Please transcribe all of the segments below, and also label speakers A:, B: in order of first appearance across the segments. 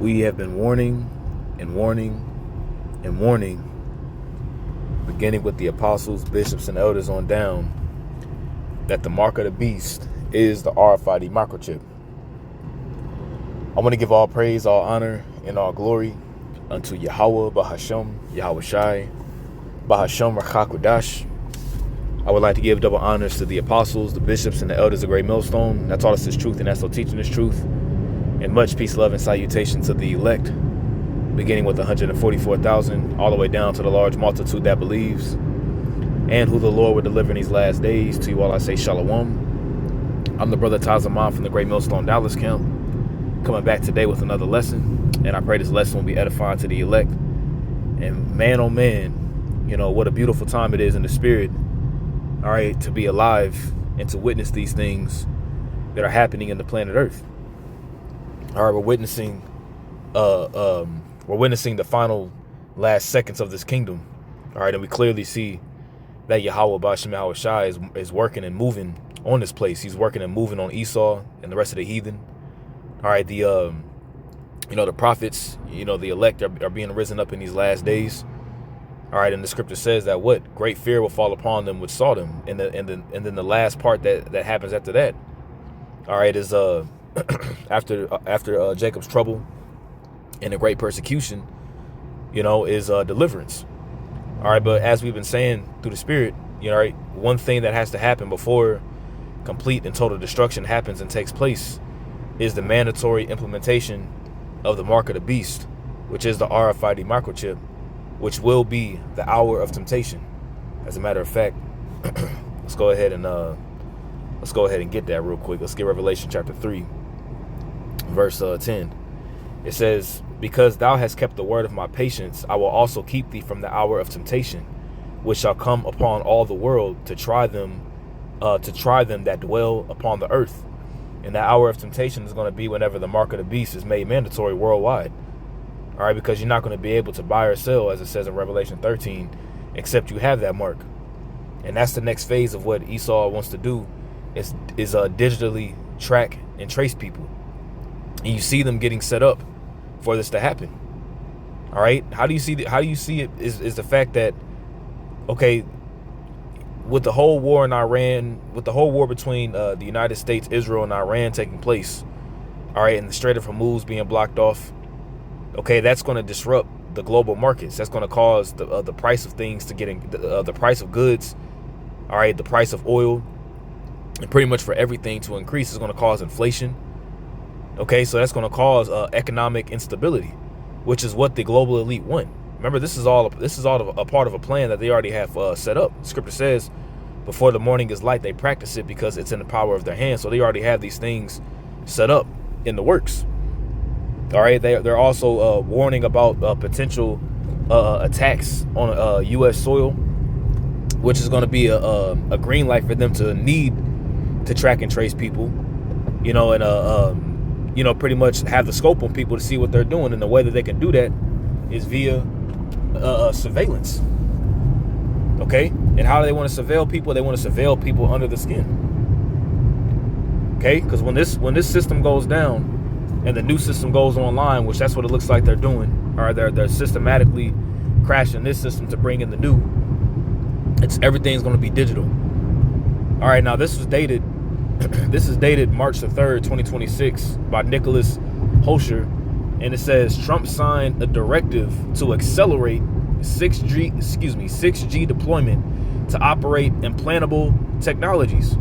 A: We have been warning and warning and warning, beginning with the apostles, bishops, and elders on down, that the mark of the beast is the RFID microchip. I want to give all praise, all honor, and all glory unto Yahweh, Bahashem, Yahweh Shai, Bahashem, Rachakudash. I would like to give double honors to the apostles, the bishops, and the elders of Great Millstone that taught us this truth and that's still teaching this truth. And much peace, love, and salutation to the elect, beginning with 144,000, all the way down to the large multitude that believes, and who the Lord will deliver in these last days. To you all I say shalom. I'm the brother Tazaman from the Great Millstone Dallas camp, coming back today with another lesson, and I pray this lesson will be edifying to the elect. And man, oh man, you know, what a beautiful time it is in the spirit, all right, to be alive and to witness these things that are happening in the planet Earth. All right, we're witnessing the final last seconds of this kingdom. All right, and we clearly see that Yahweh Ba'ashem Yahweh Shai is working and moving on this place. He's working and moving on Esau and the rest of the heathen. All right, the prophets, the elect are being risen up in these last days. All right, and the scripture says that what great fear will fall upon them which saw them, and then the last part that happens after that, all right, is after Jacob's trouble and the great persecution, is deliverance. All right, but as we've been saying through the spirit, right, one thing that has to happen before complete and total destruction happens and takes place is the mandatory implementation of the mark of the beast, which is the RFID microchip, which will be the hour of temptation. As a matter of fact, let's go ahead and get that real quick. Let's get Revelation chapter 3, verse 10. It says, "Because thou hast kept the word of my patience, I will also keep thee from the hour of temptation, which shall come upon all the world to try them that dwell upon the earth." And that hour of temptation is going to be whenever the mark of the beast is made mandatory worldwide. All right, because you're not going to be able to buy or sell, as it says in Revelation 13, except you have that mark. And that's the next phase of what Esau wants to do, is digitally track and trace people. And you see them getting set up for this to happen. All right, how do you see it is the fact that, okay, with the whole war in Iran, with the whole war between the United States, Israel, and Iran taking place, all right, and the Strait of Hormuz being blocked off, okay, that's going to disrupt the global markets. That's going to cause the price of things to the price of goods, all right, the price of oil, and pretty much for everything to increase. It's going to cause inflation. Okay, so that's going to cause economic instability, which is what the global elite want. Remember, this is all a part of a plan that they already have set up. Scripture says, before the morning is light, they practice it because it's in the power of their hands. So they already have these things set up in the works. All right, they're also warning about potential attacks on U.S. soil, which is going to be a green light for them to need to track and trace people, and pretty much have the scope on people to see what they're doing. And the way that they can do that is via surveillance. Okay, and how do they want to surveil people? They want to surveil people under the skin. Okay, because when this system goes down and the new system goes online, which that's what it looks like they're doing, all right, they're systematically crashing this system to bring in the new. Everything's going to be digital. All right, now this is dated March the 3rd, 2026 by Nicholas Holscher, and it says Trump signed a directive to accelerate 6G deployment to operate implantable technologies.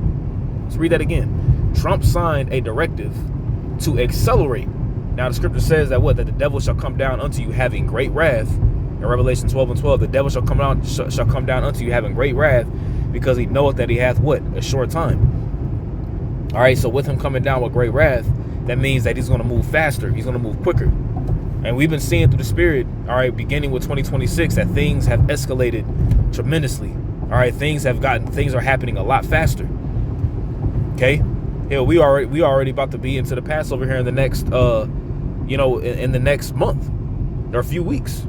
A: Let's read that again. Trump signed a directive to accelerate. Now the scripture says that that the devil shall come down unto you having great wrath. In Revelation 12:12, the devil shall come down unto you having great wrath, because he knoweth that he hath a short time. All right, so with him coming down with great wrath, that means that he's going to move faster. He's going to move quicker. And we've been seeing through the spirit, all right, beginning with 2026, that things have escalated tremendously. All right, things are happening a lot faster. Okay, hell, we already about to be into the Passover here in the next, in the next month or a few weeks,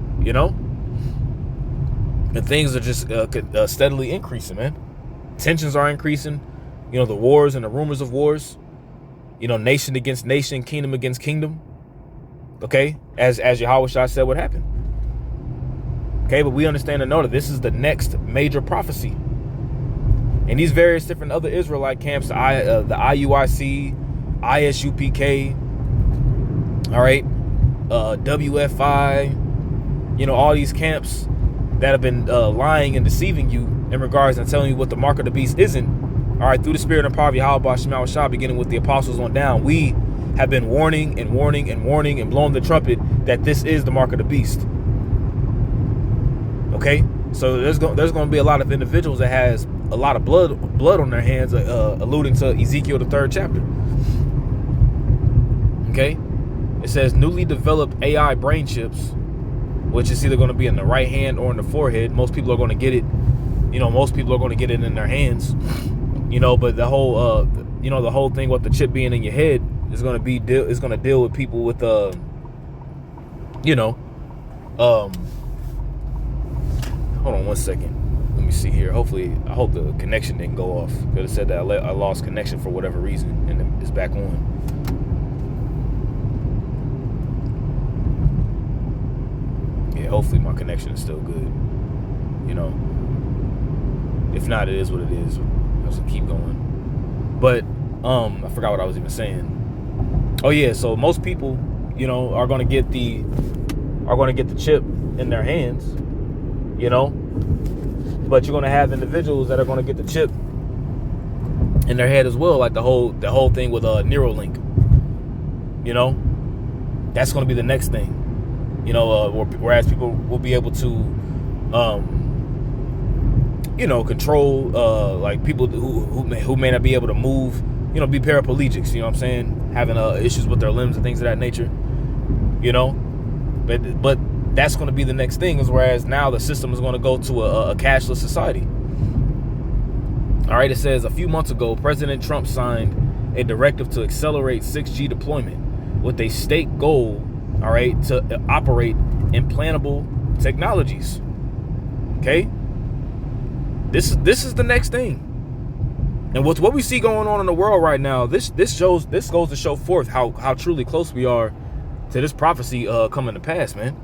A: and things are just steadily increasing, man. Tensions are increasing. The wars and the rumors of wars. Nation against nation, kingdom against kingdom. Okay, as Yahweh Shai said would happen. Okay, but we understand and know that this is the next major prophecy. And these various different other Israelite camps, the IUIC, ISUPK, all right, WFI, all these camps that have been lying and deceiving you in regards and telling you what the mark of the beast isn't. All right, through the spirit and power of Yahweh B'Shem Shah, beginning with the apostles on down, we have been warning and blowing the trumpet that this is the mark of the beast. Okay, so there's going to be a lot of individuals that has a lot of blood on their hands, alluding to Ezekiel the 3rd chapter. Okay, it says newly developed AI brain chips, which is either going to be in the right hand or in the forehead. Most people are going to get it. Most people are going to get it in their hands. But the whole, the whole thing with the chip being in your head is going to deal with people with, hold on one second. Let me see here. I hope the connection didn't go off, because it said that I lost connection for whatever reason, and it's back on. Yeah, hopefully my connection is still good. If not, it is what it is. I'll just keep going. But I forgot what I was even saying. Oh yeah, so most people, are going to get the chip in their hands, but you're going to have individuals that are going to get the chip in their head as well, like the whole thing with Neuralink. That's going to be the next thing. Whereas people will be able to control like people who may not be able to move, be paraplegics, what I'm saying, having issues with their limbs and things of that nature, but that's going to be the next thing, is whereas now the system is going to go to a cashless society. All right, it says a few months ago, President Trump signed a directive to accelerate 6G deployment with a state goal, all right, to operate implantable technologies. Okay, this is the next thing. And with what we see going on in the world right now, this goes to show forth how truly close we are to this prophecy coming to pass, man.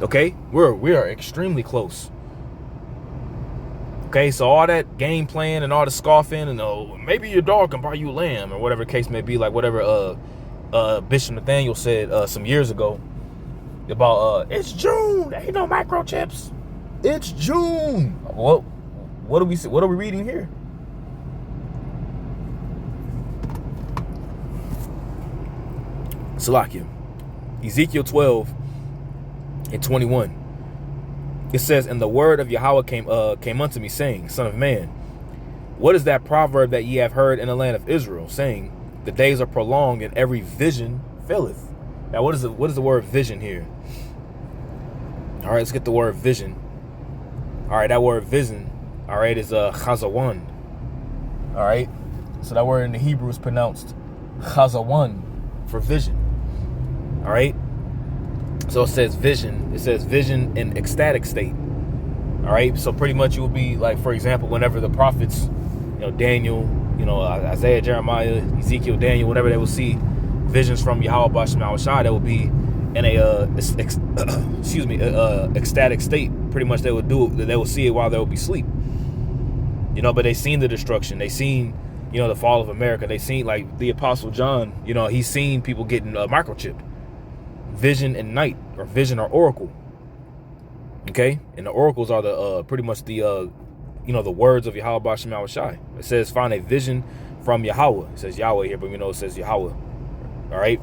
A: Okay, we are extremely close. Okay, so all that game plan and all the scoffing and maybe your dog can buy you lamb, or whatever case may be, like whatever Bishop Nathaniel said some years ago about it's June, there ain't no microchips. It's June. What are we reading here? Salakia, Ezekiel 12:21. It says, and the word of Yahweh came unto me, saying, Son of man, what is that proverb that ye have heard in the land of Israel, saying, the days are prolonged and every vision faileth? Now, what is the word vision here? All right, let's get the word vision. All right, that word vision, all right, is chazawan. All right, so that word in the Hebrew is pronounced chazawan for vision. All right, so it says vision. It says vision in ecstatic state. All right, so pretty much you will be like, for example, whenever the prophets, Daniel, Isaiah, Jeremiah, Ezekiel, Daniel, whenever they will see visions from Yahweh B'Shem Shai, that will be in a ecstatic state. Pretty much they will see it while they will be asleep. But they seen the destruction. They seen, the fall of America. They seen, like the Apostle John, he's seen people getting microchipped. Vision and night, or vision or oracle. Okay, and the oracles are the pretty much the the words of Yahweh B'Shem Shai. It says find a vision from Yahweh. It says Yahweh here, but it says Yahweh. All right,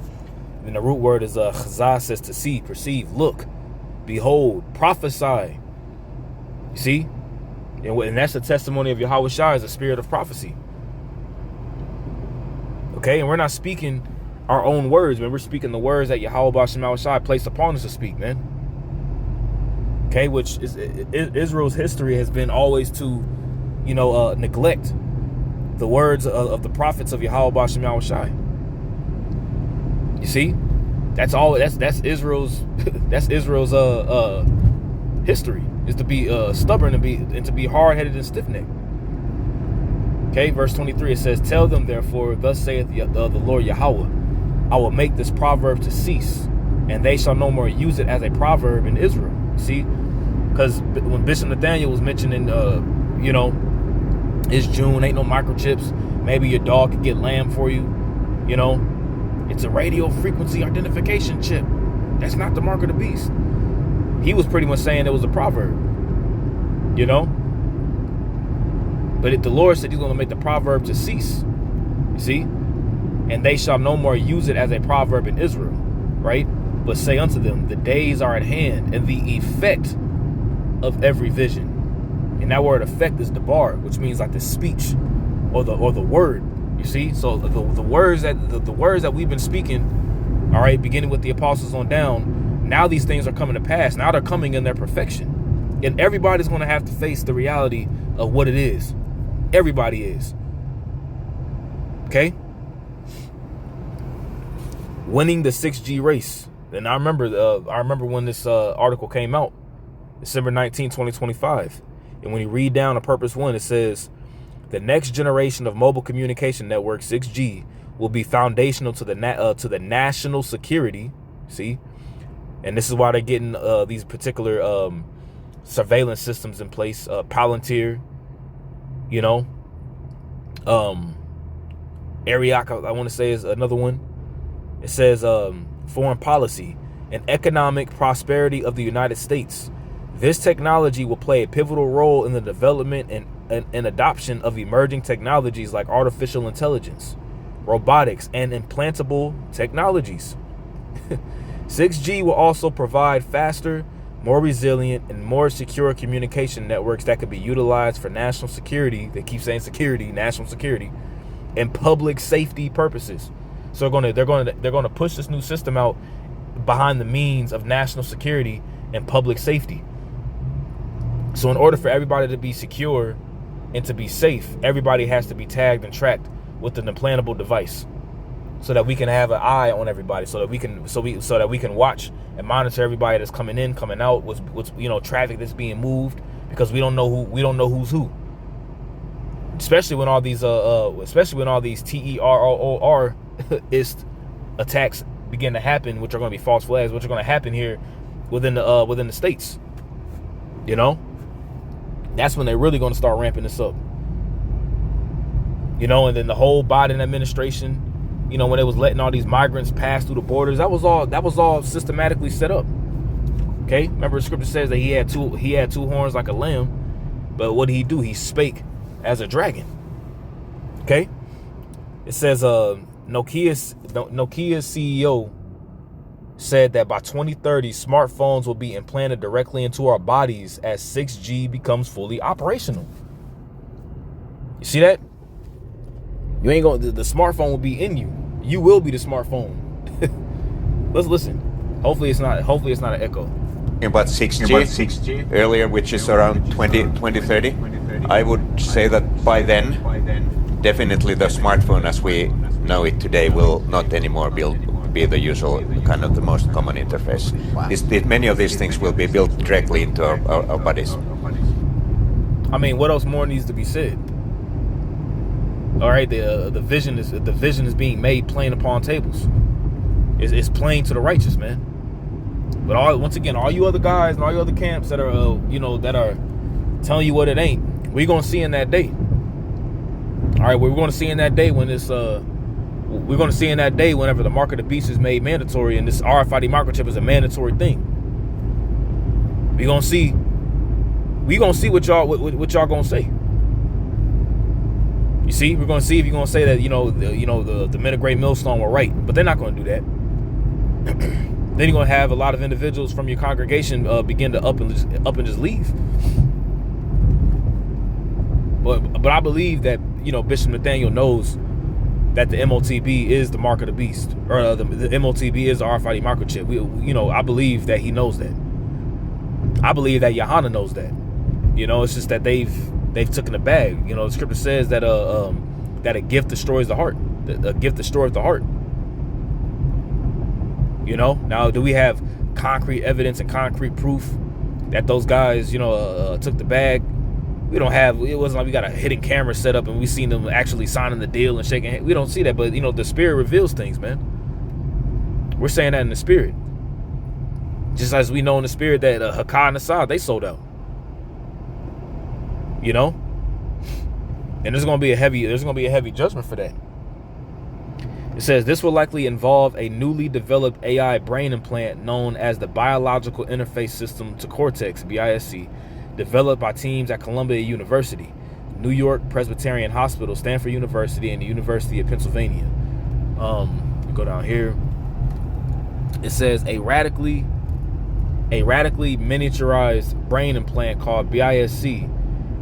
A: and the root word is chazah, says to see, perceive, look, behold, prophesy. You see, and that's the testimony of Yahweh Shai, is a spirit of prophecy. Okay, and we're not speaking our own words, man. We're speaking the words that Yahweh B'Shem Shai placed upon us to speak, man. Okay, which is Israel's history has been always to, neglect the words of the prophets of Yahweh B'Shem Shai. You see, that's Israel's that's Israel's history, is to be stubborn and to be hard-headed and stiff-necked. Okay, verse 23, it says, tell them therefore, thus saith the Lord Yahweh, I will make this proverb to cease, and they shall no more use it as a proverb in Israel. See, because when Bishop Nathaniel was mentioning, it's June, ain't no microchips. Maybe your dog could get lamb for you. It's a radio frequency identification chip. That's not the mark of the beast. He was pretty much saying it was a proverb. But the Lord said he's going to make the proverb to cease. You see? And they shall no more use it as a proverb in Israel. Right? But say unto them, the days are at hand, and the effect of every vision. And that word effect is debar, which means like the speech or the word. You see? So the words that we've been speaking, all right, beginning with the apostles on down, now these things are coming to pass. Now they're coming in their perfection. And everybody's going to have to face the reality of what it is. Everybody is. Okay? Winning the 6G race. And I remember when this article came out, December 19, 2025. And when you read down to Purpose 1, it says, the next generation of mobile communication network, 6G, will be foundational to the national security. See? And this is why they're getting these particular surveillance systems in place. Palantir, Ariak, I want to say, is another one. It says foreign policy and economic prosperity of the United States. This technology will play a pivotal role in the development and adoption of emerging technologies like artificial intelligence, robotics, and implantable technologies. 6G will also provide faster, more resilient, and more secure communication networks that could be utilized for national security. They keep saying security, national security, and public safety purposes. So they're going to push this new system out behind the means of national security and public safety. So in order for everybody to be secure and to be safe, everybody has to be tagged and tracked with an implantable device, so that we can have an eye on everybody, so that we can watch and monitor everybody that's coming in, coming out, what's traffic that's being moved, because we don't know who's who. Especially when all these terrorist attacks begin to happen, which are going to be false flags, which are going to happen here within the states. That's when they're really going to start ramping this up. And then the whole Biden administration, when it was letting all these migrants pass through the borders, that was all systematically set up. Okay, remember the scripture says that he had two horns like a lamb, but what did he do? He spake as a dragon. Okay, it says Nokia's CEO said that by 2030, smartphones will be implanted directly into our bodies as 6G becomes fully operational. You see that? You ain't going. The smartphone will be in you. You will be the smartphone. Let's listen. Hopefully it's not an echo.
B: About 6G earlier, which is around 2030. I would say that by then, definitely the smartphone as we know it today will not anymore be the usual kind of the most common interface. Wow. Many of these things will be built directly into our bodies.
A: I mean, what else more needs to be said? All right, the vision is being made plain upon tables. It's plain to the righteous, man. But once again, all you other guys and all you other camps that are that are telling you what it ain't, we're gonna see in that day. All right, we're gonna see in that day when this we're gonna see in that day whenever the mark of the beast is made mandatory and this RFID microchip is a mandatory thing. We're gonna see what y'all gonna say. You see, we're gonna see if you're gonna say that the men of Great Millstone were right, but they're not gonna do that. Then you're gonna have a lot of individuals from your congregation begin to up and just leave. But I believe that Bishop Nathaniel knows that the MOTB is the mark of the beast, or the MOTB is the RFID microchip. I believe that he knows that. I believe that Johanna knows that. It's just that they've taken the bag. The scripture says that that a gift destroys the heart. A gift destroys the heart. Now, do we have concrete evidence and concrete proof that those guys, took the bag? We don't have. It wasn't like we got a hidden camera set up and we seen them actually signing the deal and shaking hands. We don't see that, but the Spirit reveals things, man. We're saying that in the spirit. Just as we know in the spirit that Hakkad and Assad, they sold out. You know? And there's gonna be a heavy judgment for that. It says this will likely involve a newly developed AI brain implant known as the Biological Interface System to Cortex, BISC, developed by teams at Columbia University, New York Presbyterian Hospital, Stanford University, and the University of Pennsylvania. Go down here. It says a radically miniaturized brain implant called BISC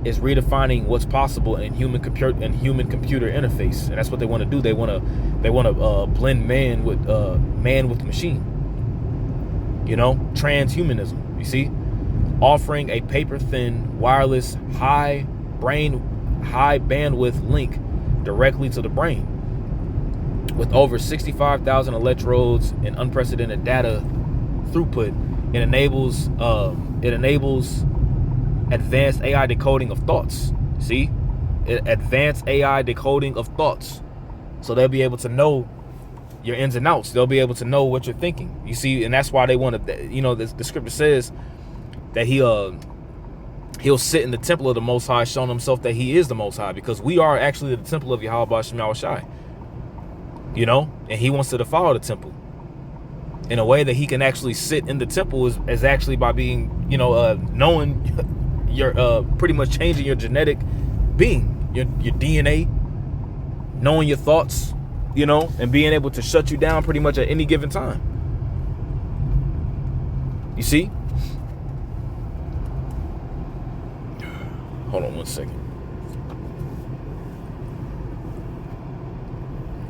A: is redefining what's possible in human computer interface, and that's what they want to do. They want to blend man with machine. You know, transhumanism. You see, offering a paper-thin, wireless, high bandwidth link directly to the brain, with over 65,000 electrodes and unprecedented data throughput. It enables advanced AI decoding of thoughts. See? Advanced AI decoding of thoughts. So they'll be able to know your ins and outs. They'll be able to know what you're thinking. You see, and that's why they want to, you know, the scripture says that he'll sit in the temple of the Most High, showing himself that he is the Most High, because we are actually the temple of Yahweh Shem Yahushai. You know? And he wants to defile the temple. In a way that he can actually sit in the temple is actually by being, you know, knowing you're pretty much changing your genetic being, your DNA, knowing your thoughts, you know, and being able to shut you down pretty much at any given time. You see? Hold on one second.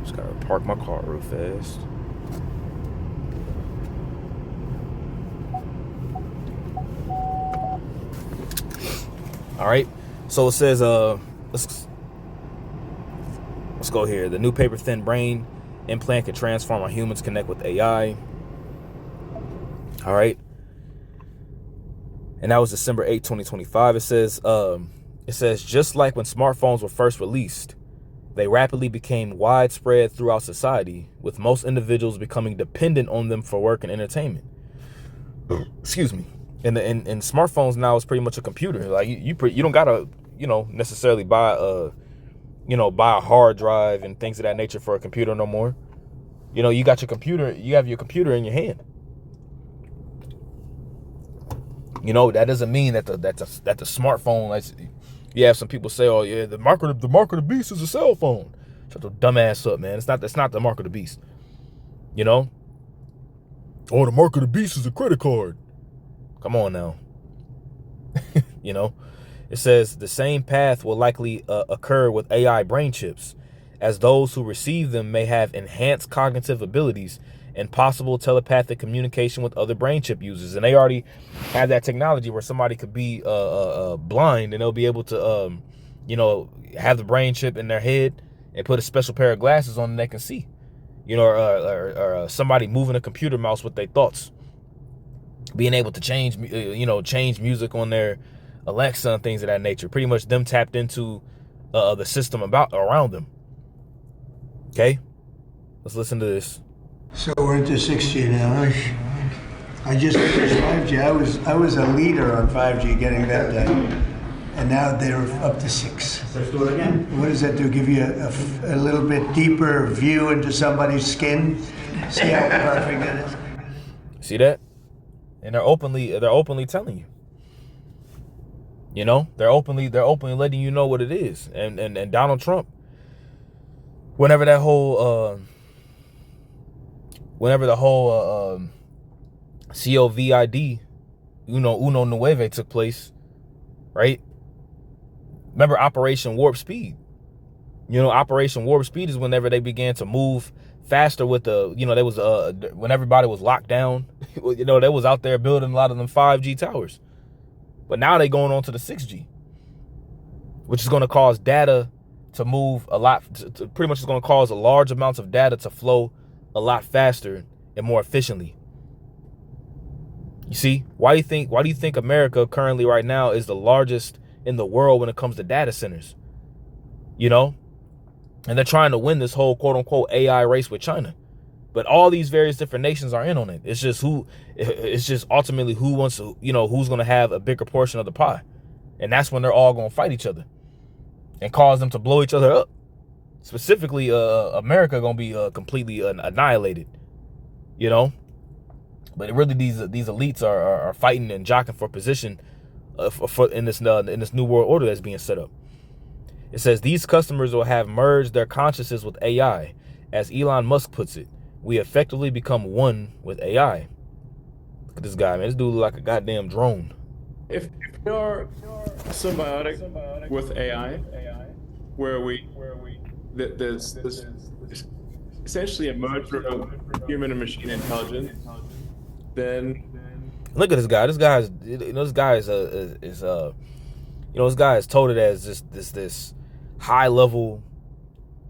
A: Just gotta park my car real fast. All right, so it says, let's go here. The new paper-thin brain implant can transform how humans connect with AI. All right, and that was December 8, 2025. It says just like when smartphones were first released, they rapidly became widespread throughout society, with most individuals becoming dependent on them for work and entertainment. Excuse me. And smartphones now is pretty much a computer. Like you don't gotta, you know, necessarily buy a hard drive and things of that nature for a computer no more. You know, you got your computer. You have your computer in your hand. You know, that doesn't mean that the smartphone. Like, you have some people say, oh yeah, the mark of the beast is a cell phone. Shut your dumb ass up, man. It's not the mark of the beast. You know. Oh, the mark of the beast is a credit card. Come on now. You know, it says the same path will likely occur with AI brain chips, as those who receive them may have enhanced cognitive abilities and possible telepathic communication with other brain chip users. And they already have that technology where somebody could be blind and they'll be able to, you know, have the brain chip in their head and put a special pair of glasses on and they can see. You know, or somebody moving a computer mouse with their thoughts. Being able to change music on their Alexa and things of that nature. Pretty much them tapped into the system around them. Okay, let's listen to this.
C: So we're into 6G now. I just finished 5G. I was a leader on 5G, getting that done, and now they're up to 6.
D: Let's do it again.
C: What does that do? Give you a little bit deeper view into somebody's skin? See how perfect it is?
A: See that? And they're openly telling you. You know, they're openly letting you know what it is. And Donald Trump, whenever the whole COVID, Uno Nueve took place, right? Remember Operation Warp Speed? You know, Operation Warp Speed is whenever they began to move faster with the, you know, there was when everybody was locked down, you know, they was out there building a lot of them 5G towers. But now they going on to the 6G, which is going to cause data to move a lot, pretty much is going to cause a large amounts of data to flow a lot faster and more efficiently. You see, why do you think America currently right now is the largest in the world when it comes to data centers? You know, and they're trying to win this whole quote unquote AI race with China. But all these various different nations are in on it. It's just ultimately who wants to, who's going to have a bigger portion of the pie. And that's when they're all going to fight each other and cause them to blow each other up. Specifically, America going to be completely annihilated, But really, these elites are fighting and jockeying for position in this new world order that's being set up. It says these customers will have merged their consciousness with AI. As Elon Musk puts it, we effectively become one with AI. Look at this guy, man. This dude look like a goddamn drone.
D: If you're symbiotic with AI, where there's essentially a merger of human and machine intelligence, then
A: look at this guy. This guy is touted as this high level,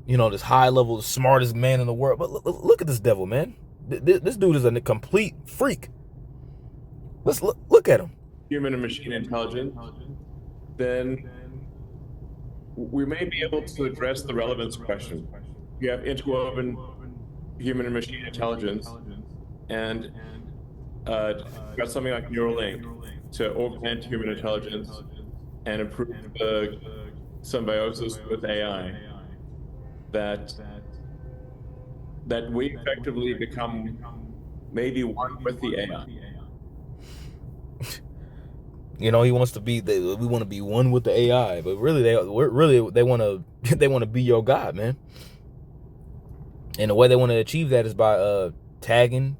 A: the smartest man in the world. But look at this devil, man. This dude is a complete freak. Let's look at him.
D: Human and machine intelligence, then we may be able to address the relevance question. You have interwoven human and machine intelligence, and got something like Neuralink to augment human intelligence and improve the symbiosis with AI. That we effectively become maybe one with the AI.
A: He wants to be. We want to be one with the AI, but really, they want to be your God, man. And the way they want to achieve that is by tagging,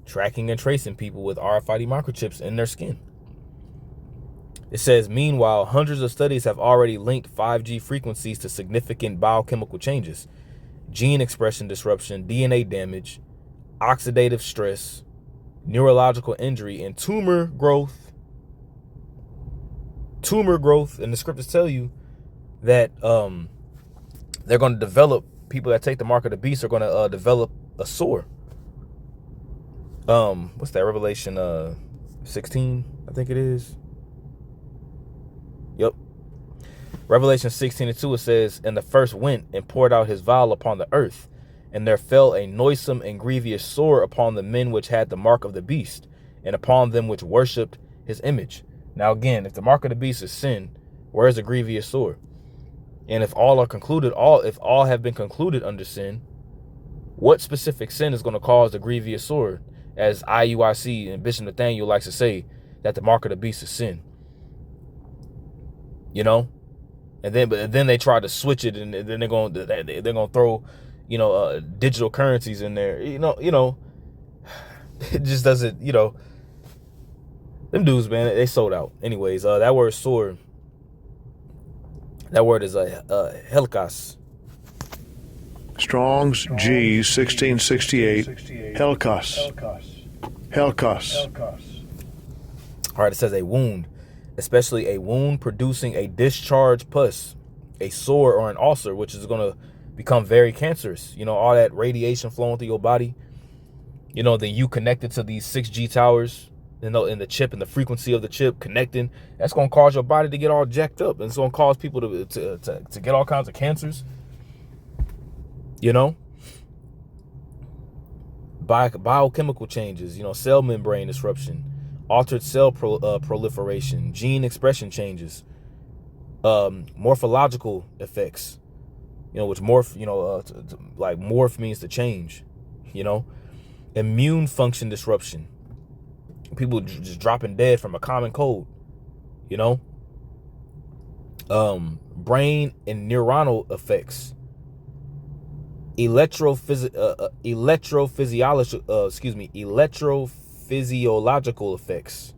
A: tracking, and tracing people with RFID microchips in their skin. It says, meanwhile, hundreds of studies have already linked 5G frequencies to significant biochemical changes, gene expression disruption, DNA damage, oxidative stress, neurological injury, and tumor growth. And the scriptures tell you that they're going to develop, people that take the mark of the beast are going to develop a sore. What's that, Revelation 16, I think it is. Yep. Revelation 16:2, it says, and the first went and poured out his vial upon the earth, and there fell a noisome and grievous sore upon the men which had the mark of the beast, and upon them which worshipped his image. Now again, if the mark of the beast is sin, where is the grievous sore? And if all have been concluded under sin, what specific sin is going to cause the grievous sore? As IUIC and Bishop Nathaniel likes to say, that the mark of the beast is sin. And then they try to switch it, and then they're going to throw, digital currencies in there. It just doesn't, them dudes, man, they sold out. Anyways, that word sword, that word is helikos.
E: Strong's G 1668, helikos.
A: All right, it says a wound, especially a wound producing a discharge pus, a sore or an ulcer, which is going to become very cancerous. All that radiation flowing through your body. Then you connected to these 6G towers, in the chip and the frequency of the chip connecting. That's going to cause your body to get all jacked up, and it's going to cause people to get all kinds of cancers. Biochemical changes, cell membrane disruption, altered cell proliferation, gene expression changes, morphological effects, which morph, like morph means to change, immune function disruption, people just dropping dead from a common cold, brain and neuronal effects, electrophysiological effects.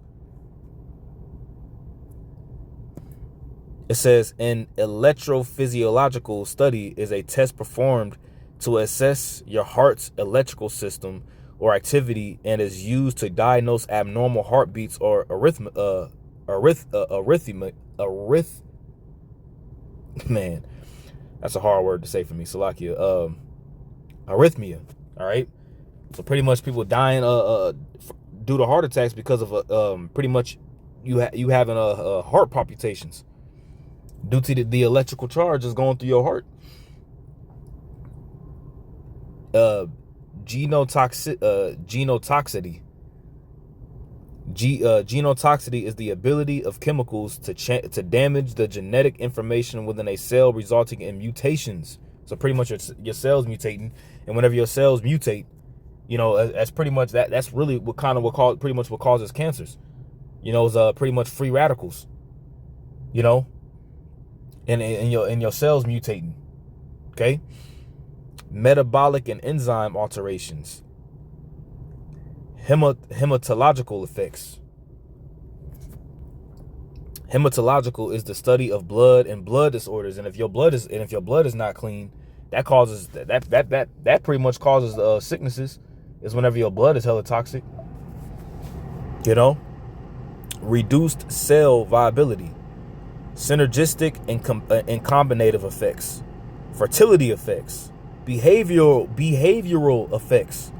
A: It says an electrophysiological study is a test performed to assess your heart's electrical system or activity, and is used to diagnose abnormal heartbeats or arrhythmia. Man, that's a hard word to say for me. Salakia. Arrhythmia. All right. So pretty much people dying due to heart attacks because of pretty much you having heart palpitations due to the electrical charge that's going through your heart. genotoxicity. Genotoxicity is the ability of chemicals to damage the genetic information within a cell, resulting in mutations. So pretty much your cells mutating, and whenever your cells mutate, that's pretty much that's really what causes cancers. Is pretty much free radicals. And your cells mutating. Okay. Metabolic and enzyme alterations. Hematological effects. Hematological is the study of blood and blood disorders, and if your blood is not clean, that causes that pretty much causes sicknesses. Is whenever your blood is hella toxic. Reduced cell viability, synergistic and combinative effects, fertility effects, behavioral effects.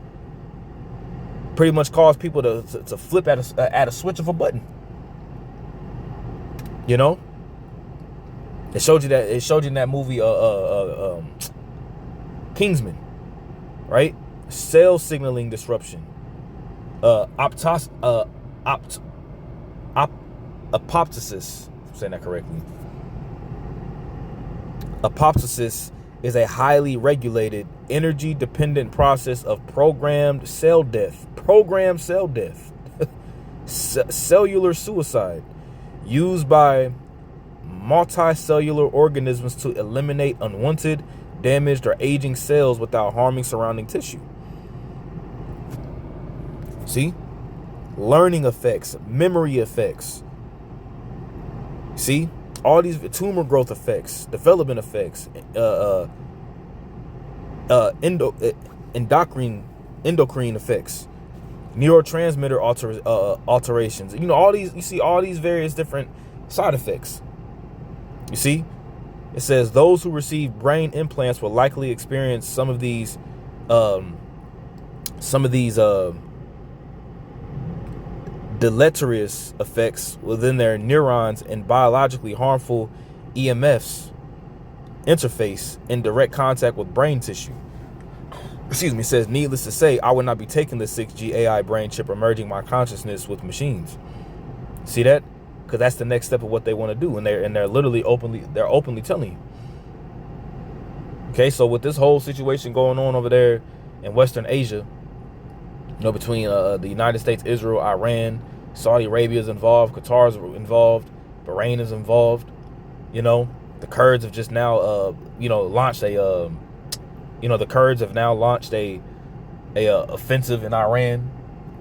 A: Pretty much cause people to flip at a switch of a button. It showed you in that movie Kingsman, right? Cell signaling disruption, apoptosis. If I'm saying that correctly. Apoptosis is a highly regulated, energy-dependent process of programmed cell death, cellular suicide, used by multicellular organisms to eliminate unwanted, damaged, or aging cells without harming surrounding tissue. See? Learning effects, memory effects. See? All these tumor growth effects, development effects, endocrine effects, neurotransmitter alterations. You see all these various different side effects. You see? It says those who receive brain implants will likely experience some of these deleterious effects within their neurons and biologically harmful EMFs interface in direct contact with brain tissue. Excuse me. It says, needless to say, I would not be taking the 6G AI brain chip or merging my consciousness with machines. See that? Because that's the next step of what they want to do, and they're literally openly telling you. Okay, so with this whole situation going on over there in Western Asia, between the United States, Israel, Iran, Saudi Arabia is involved, Qatar is involved, Bahrain is involved. The Kurds have just now, launched a, the Kurds have now launched a offensive in Iran,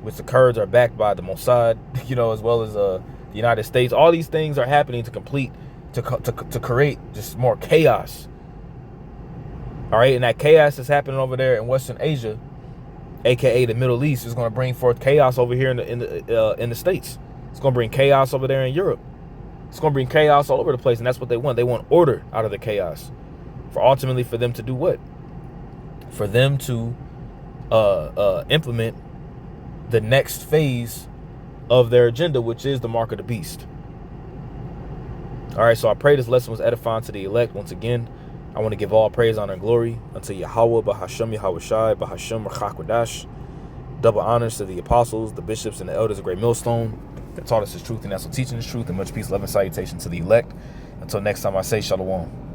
A: which the Kurds are backed by the Mossad, as well as the United States. All these things are happening to create just more chaos. All right, and that chaos is happening over there in Western Asia, aka the Middle East, is going to bring forth chaos over here in the States. It's going to bring chaos over there in Europe. It's going to bring chaos all over the place, and that's what they want. They want order out of the chaos, ultimately for them to do what? For them to implement the next phase of their agenda, which is the mark of the beast. All right, so I pray this lesson was edifying to the elect. Once again, I want to give all praise, honor, and glory unto Yahweh, Bahashem Yahweh Shai, Bahashem Rachakwadash. Double honors to the apostles, the bishops, and the elders of Great Millstone that taught us his truth and that's what teaching his truth, and much peace, love, and salutation to the elect. Until next time, I say shalom.